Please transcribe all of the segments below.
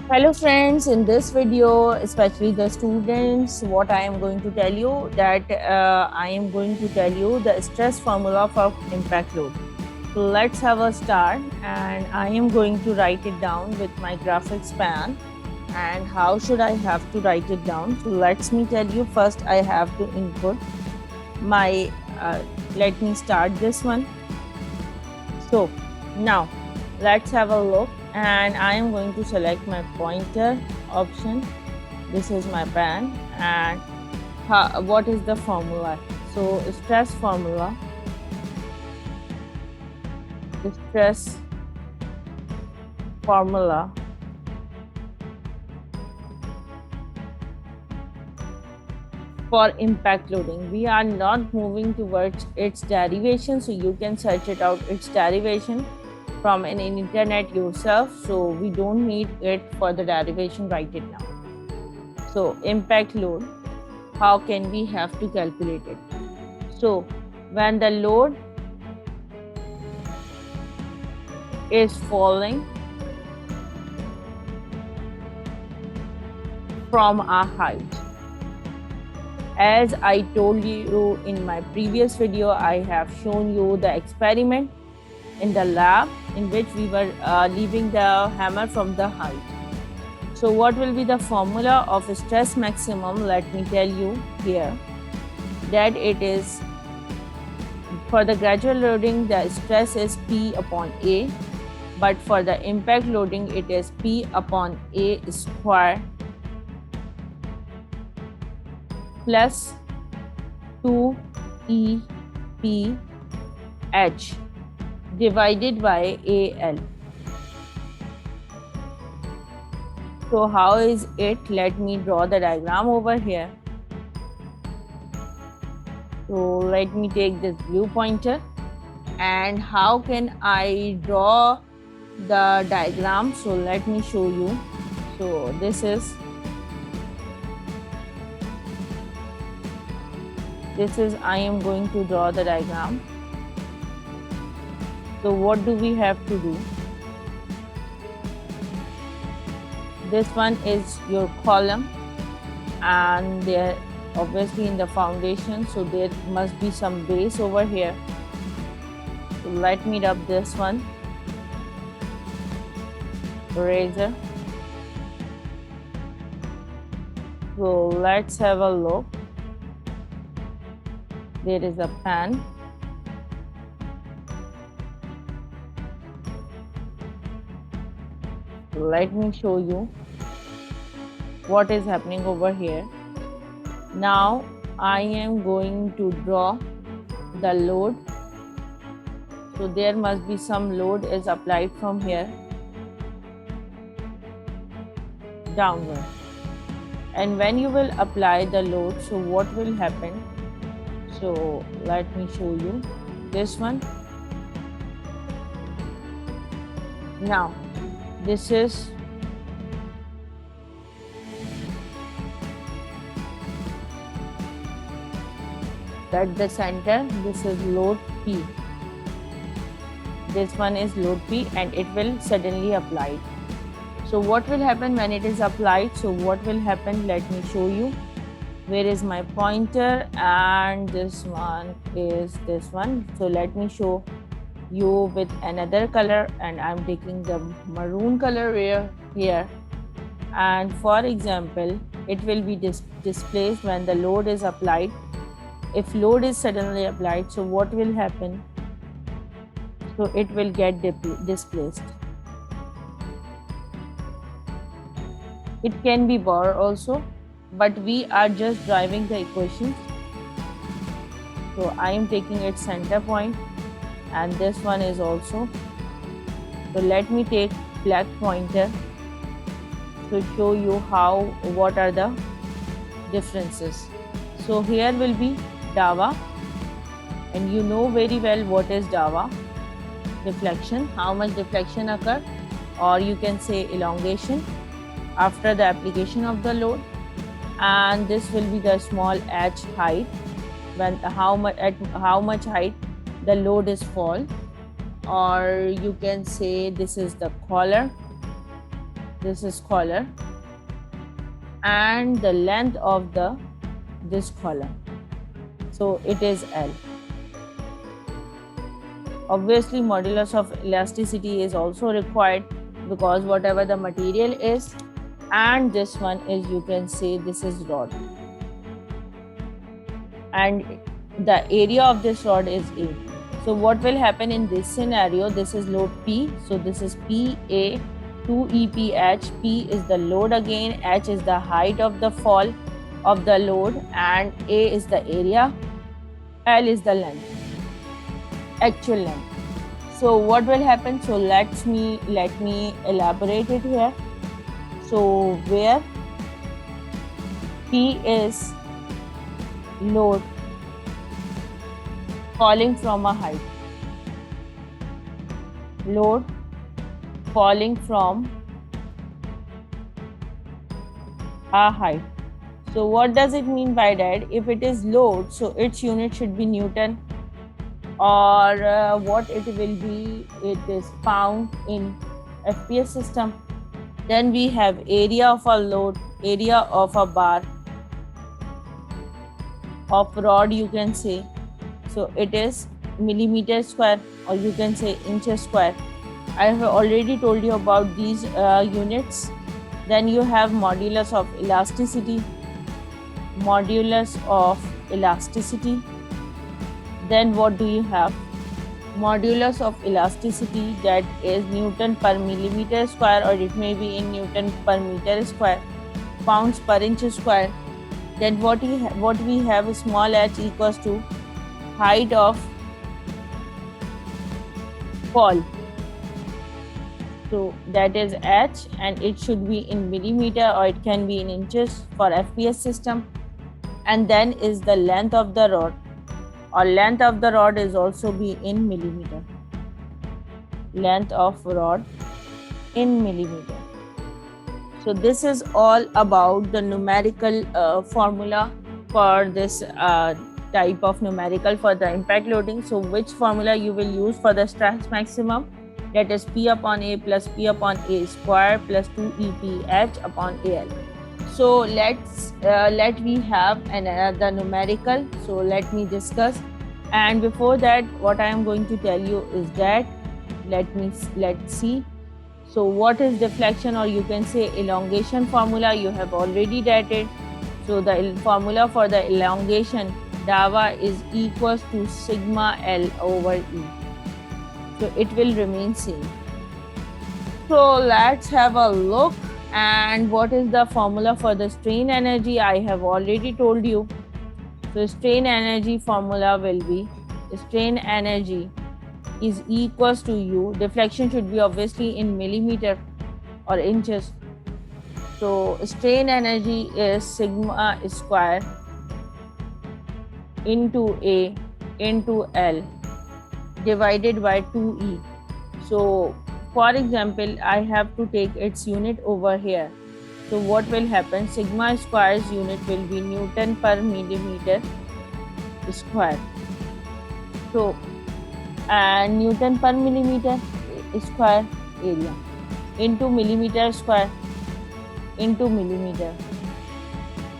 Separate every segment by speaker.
Speaker 1: Hello friends, in this video, especially the students, what I am going to tell you that I am going to tell you the stress formula for impact load. So let's have a start, and I am going to write it down with my graphics pen. And how should I have to write it down? So let me tell you, first I have to input my, let me start this one. So now let's have a look, and I am going to select my pointer option. This is my pen, and what is the formula? So stress formula, stress formula for impact loading. We are not moving towards its derivation, so you can search it out, its derivation from an internet yourself. So we don't need it for the derivation right it now. So impact load, how can we have to calculate it? So when the load is falling from a height, as I told you in my previous video, I have shown you the experiment in the lab in which we were leaving the hammer from the height. So what will be the formula of stress maximum? Let me tell you here that it is, for the gradual loading, the stress is P upon A, but for the impact loading, it is P upon A square plus 2EPH divided by AL. So how is it? Let me draw the diagram over here. So let me take this blue pointer, and how can I draw the diagram? So let me show you. So this is I am going to draw the diagram. So what do we have to do? This one is your column, and they're obviously in the foundation, so there must be some base over here. So let me rub this one, eraser. So let's have a look. There is a pen. Let me show you what is happening over here. Now I am going to draw the load. So there must be some load is applied from here downward. And when you will apply the load, so what will happen? So let me show you this one. Now this is at the center. This is load P. This one is load P, and it will suddenly apply. So what will happen when it is applied? So what will happen? Let me show you. Where is my pointer? And this one is this one. So let me show you with another color, and I'm taking the maroon color here. And for example, it will be displaced when the load is applied. If load is suddenly applied, so what will happen? So it will get displaced. It can be bar also, but we are just driving the equations. So I am taking its center point, and this one is also. So let me take black pointer to show you what are the differences. So here will be DAVA, and you know very well what is DAVA. Deflection, how much deflection occur, or you can say elongation after the application of the load. And this will be the small h height, when how much height the load is fall, or you can say this is the collar, this is collar, and the length of this column, so it is L. Obviously modulus of elasticity is also required, because whatever the material is, and this one is, you can say this is rod, and the area of this rod is A. So what will happen in this scenario? This is load P, so this is PA 2EPH. P is the load again, H is the height of the fall of the load, and A is the area, L is the length, actual length. So what will happen? So let me elaborate it here. So where P is load falling from a height, load falling from a height. So what does it mean by that? If it is load, so its unit should be Newton, or what it will be, it is pound in FPS system. Then we have area of a load, area of a bar of rod, you can say, so it is millimeter square, or you can say inches square. I have already told you about these units. Then you have modulus of elasticity, modulus of elasticity. Then what do you have? Modulus of elasticity, that is Newton per millimeter square, or it may be in Newton per meter square, pounds per inch square. Then what we have, small h equals to height of fall, so that is h, and it should be in millimeter, or it can be in inches for FPS system. And then is the length of the rod, or length of the rod is also be in millimeter, length of rod in millimeter. So this is all about the numerical formula for this type of numerical for the impact loading. So which formula you will use for the stress maximum? That is P upon A plus P upon A square plus 2EPH upon AL. So let me have another numerical. So let me discuss. And before that, what I am going to tell you is that let's see. So what is deflection, or you can say elongation formula? You have already dated. So the formula for the elongation, DAVA, is equals to sigma L over E. So it will remain same. So let's have a look. And what is the formula for the strain energy? I have already told you. So strain energy formula will be, strain energy is equals to U. Deflection should be obviously in millimeter or inches. So strain energy is sigma square into A into L divided by 2E. So for example, I have to take its unit over here. So what will happen? Sigma square's unit will be Newton per millimeter square. So and Newton per millimeter square area into millimeter square into millimeter.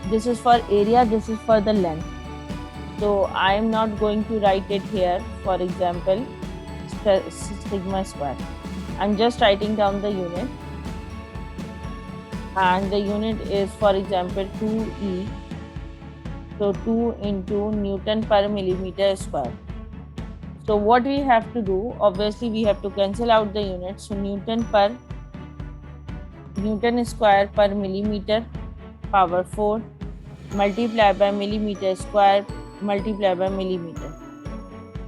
Speaker 1: This is for area, this is for the length. So I am not going to write it here. For example, sigma square. I'm just writing down the unit, and the unit is, for example, 2E. So 2 into Newton per millimeter square. So what we have to do, obviously we have to cancel out the units. So Newton square per millimeter power 4 multiplied by millimeter square multiplied by millimeter,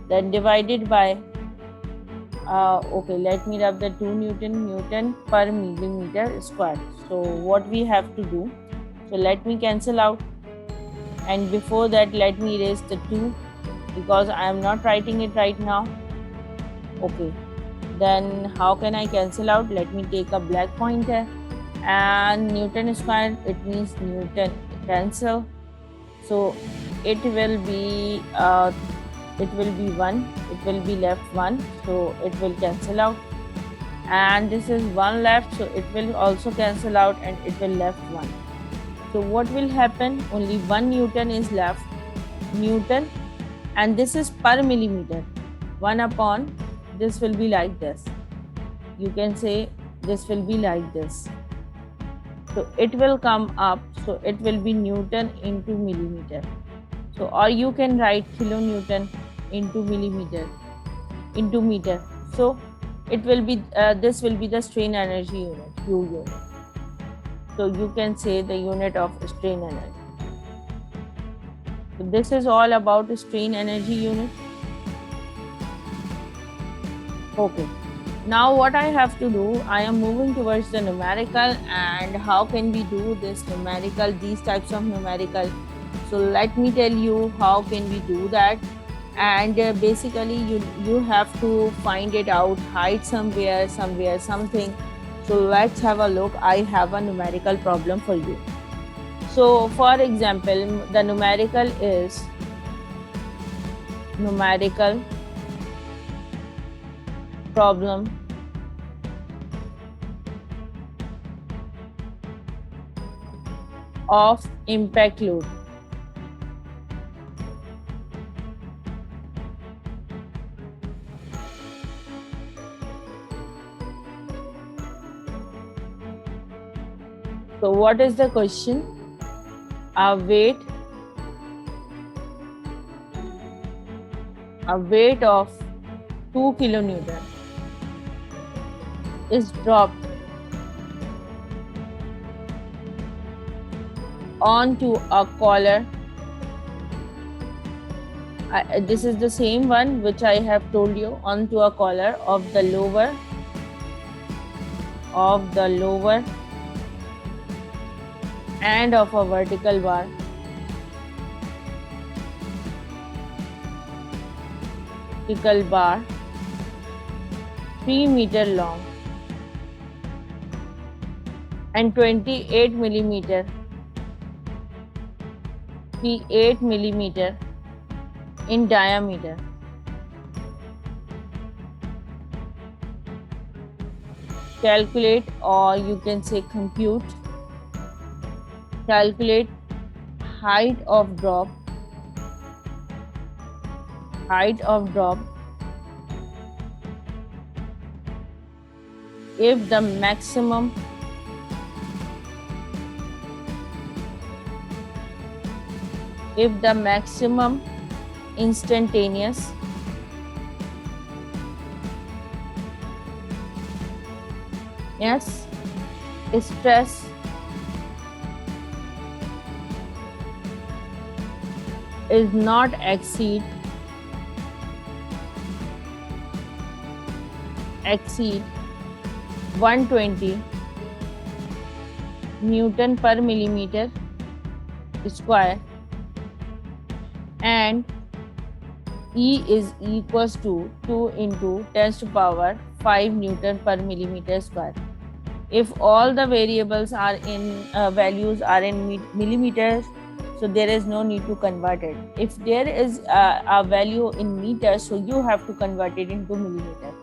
Speaker 1: then divided by okay, let me rub the 2 Newton per millimeter square. So what we have to do, so let me cancel out, and before that let me erase the 2 because I am not writing it right now. Okay, then how can I cancel out? Let me take a black pointer, and Newton square, it means Newton cancel, so it will be 1, it will be left 1, so it will cancel out. and this is 1 left, so it will also cancel out and it will left 1. So what will happen? Only 1 Newton is left, Newton, and this is per millimeter. 1 upon this will be like this. You can say this will be like this. So it will come up, so it will be Newton into millimeter. So or you can write kilonewton into millimeter into meter. So it will be this will be the strain energy unit, U unit. So you can say the unit of strain energy. So this is all about the strain energy unit. Okay. Now what I have to do, I am moving towards the numerical, and how can we do this numerical, these types of numerical. So let me tell you how can we do that. And basically you have to find it out, hide somewhere something. So let's have a look. I have a numerical problem for you. So for example, the numerical is numerical problem of impact load. So what is the question? A weight of 2 kilonewton is dropped onto a collar. This is the same one which I have told you, onto a collar of the lower end of a vertical bar. Vertical bar 3 meter long and 28 millimeter in diameter. Calculate, or you can say compute, calculate height of drop if the maximum instantaneous stress is not exceed 120 Newton per millimeter square, and E is equals to 2 into 10 to power 5 Newton per millimeter square. If all the variables are in values are in millimeters, so there is no need to convert it. If there is a value in meters, so you have to convert it into millimeter.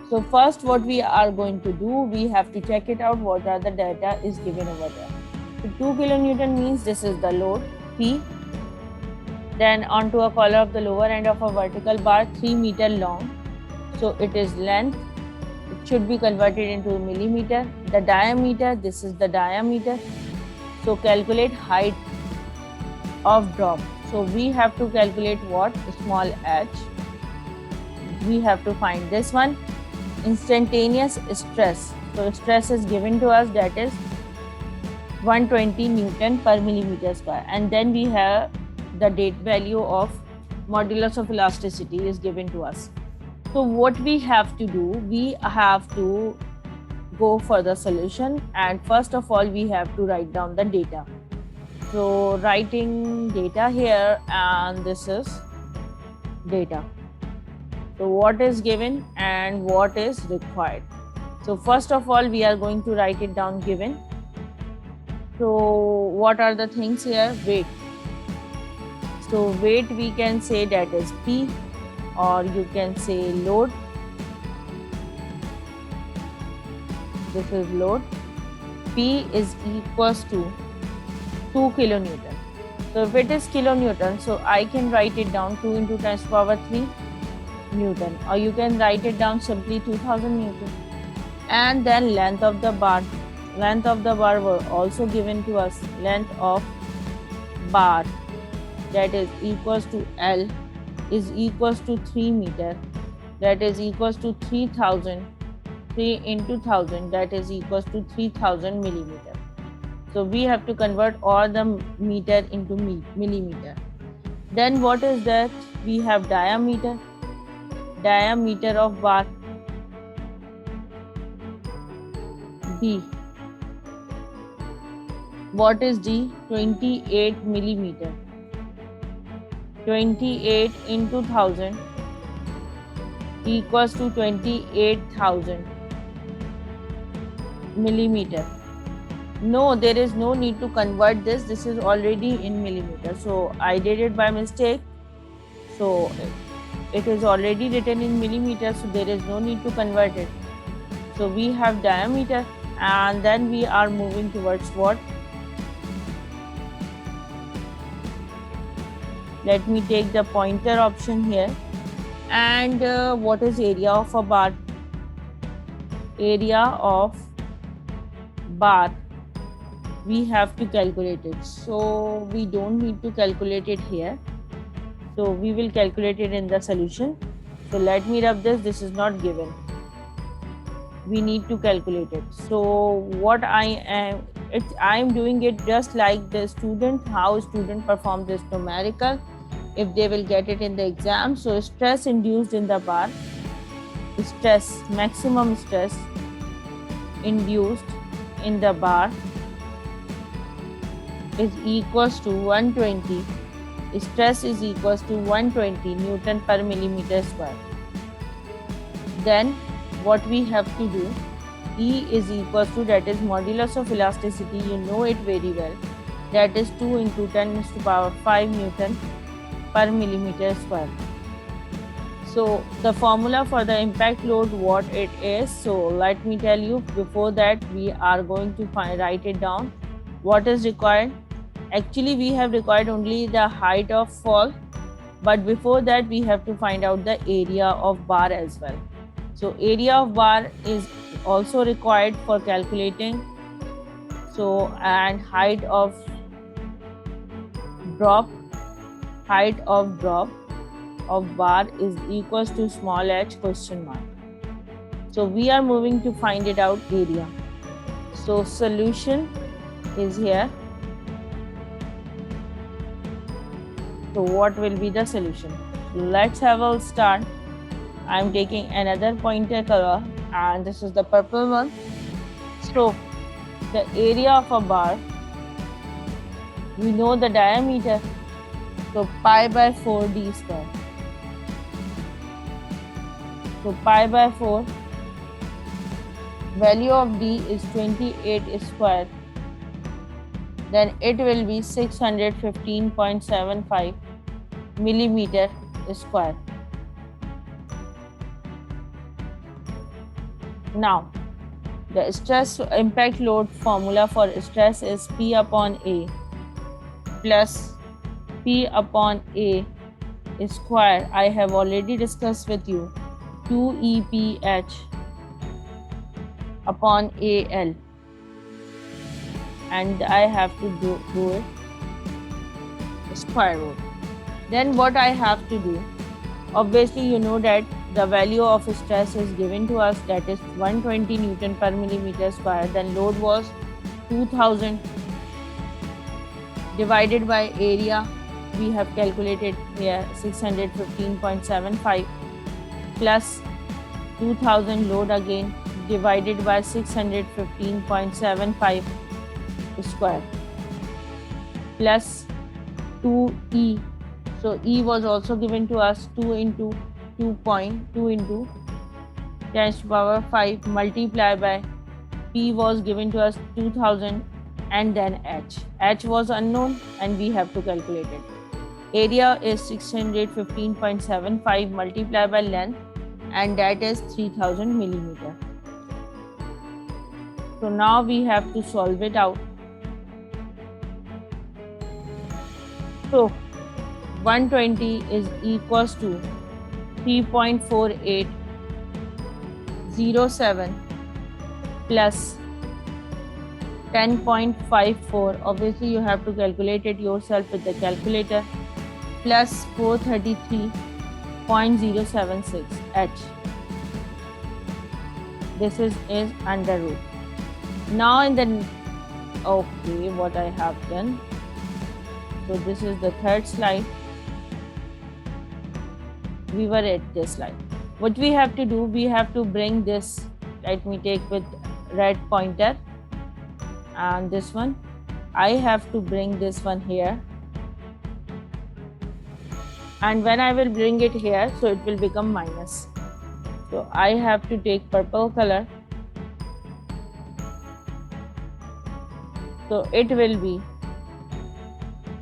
Speaker 1: So first what we are going to do, we have to check it out what are the data is given over there. So 2 kilonewton means this is the load P, then onto a collar of the lower end of a vertical bar 3 meter long, so it is length, it should be converted into millimeter. The diameter, this is the diameter. So calculate height of drop. So we have to calculate what? Small h. We have to find this one. Instantaneous stress. So stress is given to us, that is 120 Newton per millimeter square. And then we have the date value of modulus of elasticity is given to us. So what we have to do, we have to go for the solution, and first of all we have to write down the data. So writing data here, and this is data. So what is given and what is required. So first of all we are going to write it down given. So what are the things here? Weight. So weight we can say that is P, or you can say load. this is load. P is equals to 2 kilonewton. So if it is kilonewton, so I can write it down 2 into 10 to the power 3 Newton, or you can write it down simply 2000 Newton. And then length of the bar. Length of the bar were also given to us. Length of bar, that is equals to L, is equals to 3 meter, that is equals to 3000. 3 into 1000, that is equals to 3000 millimeter. So we have to convert all the meter into millimeter. Then what is that? We have diameter. Diameter of bar, D. What is D? 28 millimeter. 28 into 1000 equals to 28,000 millimeter. No, there is no need to convert this. This is already in millimeter. So I did it by mistake. So it is already written in millimeter. So there is no need to convert it. So we have diameter, and then we are moving towards what? Let me take the pointer option here. And what is area of a bar? Area of bar, we have to calculate it. So we don't need to calculate it here. So we will calculate it in the solution. So let me rub this. This is not given. We need to calculate it. So what I am doing it just like the student, how student perform this numerical, if they will get it in the exam. So stress induced in the bar, stress, maximum stress induced in the bar is equals to 120. Stress is equals to 120 Newton per millimeter square. Then what we have to do, E is equals to, that is modulus of elasticity, you know it very well, that is 2 into 10 to the power 5 Newton per millimeter square. So the formula for the impact load, what it is, so let me tell you. Before that, we are going to write it down. What is required? Actually, we have required only the height of fall, but before that we have to find out the area of bar as well. So area of bar is also required for calculating. So, and height of drop of bar is equals to small h question mark. So we are moving to find it out area. So solution is here. So what will be the solution? Let's have a start. I am taking another pointer color, and this is the purple one. So the area of a bar, we know the diameter, so pi by 4 d square. So pi by 4, value of d is 28 square, then it will be 615.75 millimeter square. Now, the stress impact load formula for stress is P upon A plus P upon A square. I have already discussed with you, 2EPH upon AL, and I have to do it square root. Then what I have to do, obviously you know that the value of stress is given to us, that is 120 Newton per millimeter square. Then load was 2000 divided by area, we have calculated here 615.75 plus 2000 load again divided by 615.75 square plus 2E. So E was also given to us, 2 into 2.2 into 10 to the power 5 multiplied by P was given to us 2000, and then H. H was unknown and we have to calculate it. Area is 615.75 multiplied by length, and that is 3000 millimeter. So now we have to solve it out. So 120 is equals to 3.4807 plus 10.54. Obviously you have to calculate it yourself with the calculator, plus 433.076 H. This is under root. Now in the okay, what I have done, so this is the third slide. We were at this slide. What we have to do, we have to bring this, let me take with red pointer, and this one I have to bring this one here, and when I will bring it here, so it will become minus. So I have to take purple color, so it will be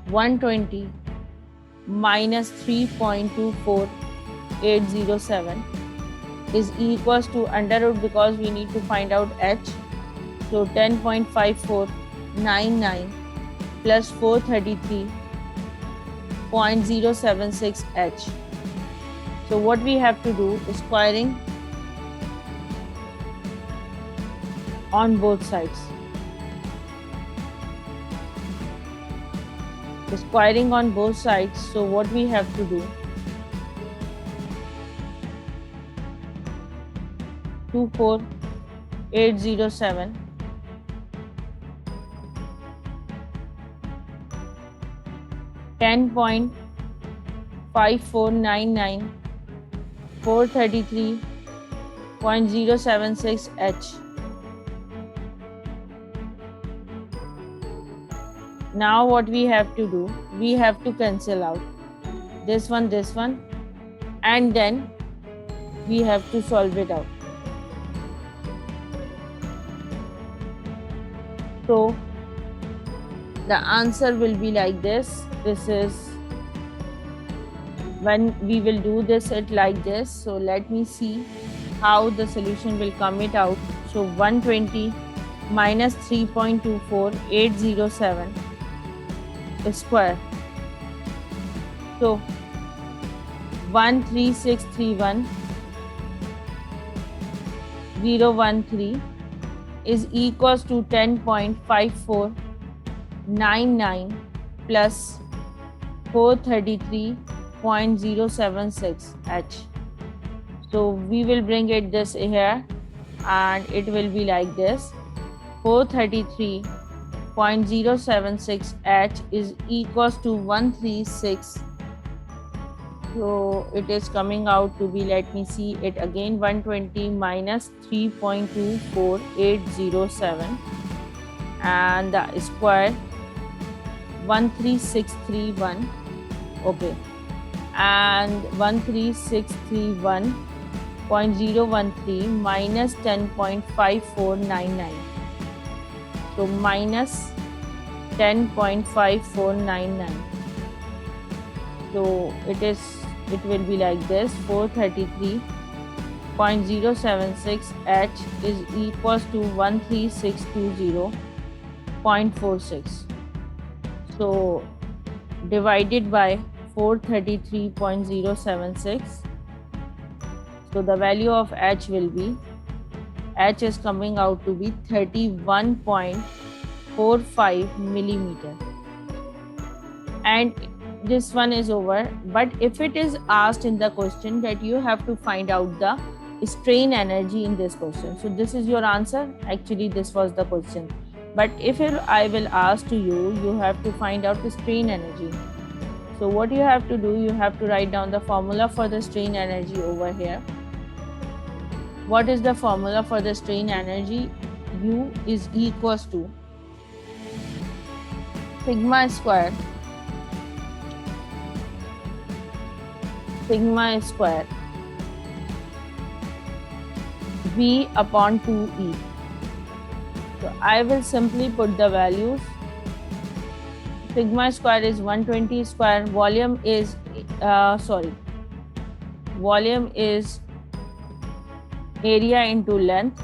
Speaker 1: 120 minus 3.24807 is equals to under root, because we need to find out H. So 10.5499 plus 433.076 H. So what we have to do is squaring on both sides. Squaring on both sides, so what we have to do, 24807 10.5499 433.076 H. Now what we have to do, we have to cancel out this one, and then we have to solve it out. So the answer will be like this. This is when we will do this it like this. So let me see how the solution will come it out. So 120 minus 3.24807 square. So 13631.013 is equals to 10.5499 plus 433.076 H. So we will bring it this here, and it will be like this. 433.076 H is equals to 136. So it is coming out to be, let me see it again, 120 minus 3.24807 and the square 13631, okay, and 13631.013 minus 10.5499. So minus 10.5499. So it will be like this. 433.076 H is equals to 13620.46. So divided by 433.076. So the value of H will be, H is coming out to be 31.45 millimeter. And this one is over. But if it is asked in the question that you have to find out the strain energy in this question, so this is your answer. Actually this was the question, but if I will ask to you, you have to find out the strain energy. So what you have to do, you have to write down the formula for the strain energy over here. What is the formula for the strain energy? U is equals to sigma square V upon 2E. So I will simply put the values. Sigma square is 120 square. Volume is area into length.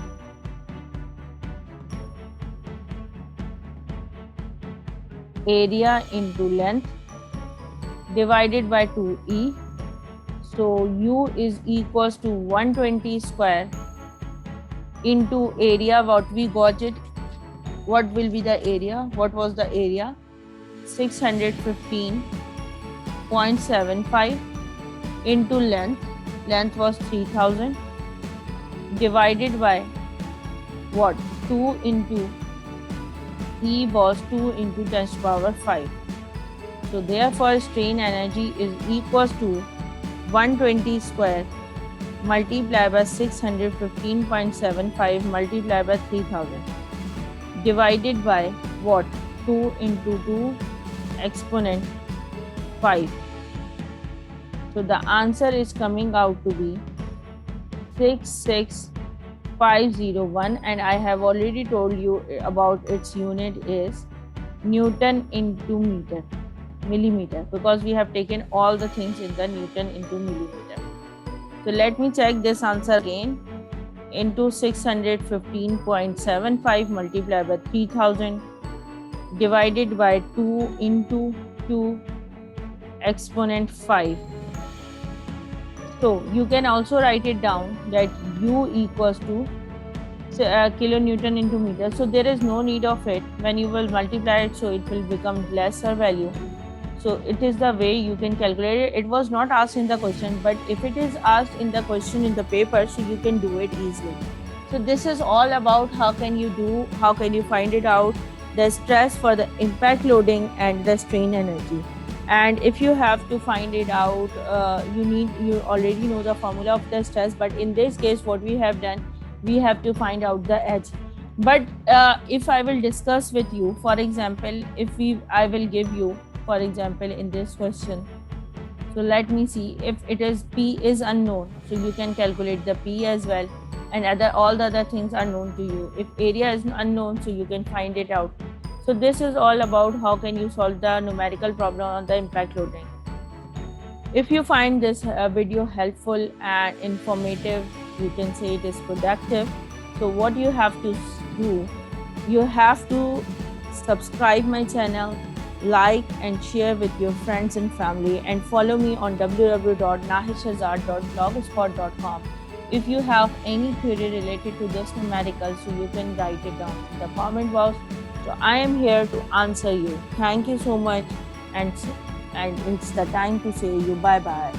Speaker 1: area into length divided by 2e. So u is equals to 120 square into area. What we got it? What will be the area? What was the area? 615.75 into length. Length was 3000 divided by what? 2 into E was 2 into 10 to the power 5. So therefore strain energy is equals to 120 square multiplied by 615.75 multiplied by 3000 divided by what? 2 into 2 exponent 5. So the answer is coming out to be 66501, and I have already told you about its unit is Newton into millimeter, because we have taken all the things in the Newton into millimeter. So let me check this answer again. Into 615.75 multiplied by 3000 divided by 2 into 2 exponent 5. So you can also write it down that U equals to kilonewton into meter. So there is no need of it. When you will multiply it, so it will become lesser value. So it is the way you can calculate it. It was not asked in the question, but if it is asked in the question in the paper, so you can do it easily. So this is all about how can you find it out, the stress for the impact loading and the strain energy. And if you have to find it out, you already know the formula of the stress, but in this case what we have done, we have to find out the H. But if I will discuss with you, for example, I will give you, for example, in this question, so let me see, if it is P is unknown, so you can calculate the P as well, and all the other things are known to you. If area is unknown, so you can find it out. So this is all about how can you solve the numerical problem on the impact loading. If you find this video helpful and informative, you can say it is productive. So what you have to do, you have to subscribe my channel, like and share with your friends and family, and follow me on www.nahishazad.blogspot.com. If you have any query related to this numerical, so you can write it down in the comment box. So I am here to answer you. Thank you so much, and it's the time to say you bye-bye.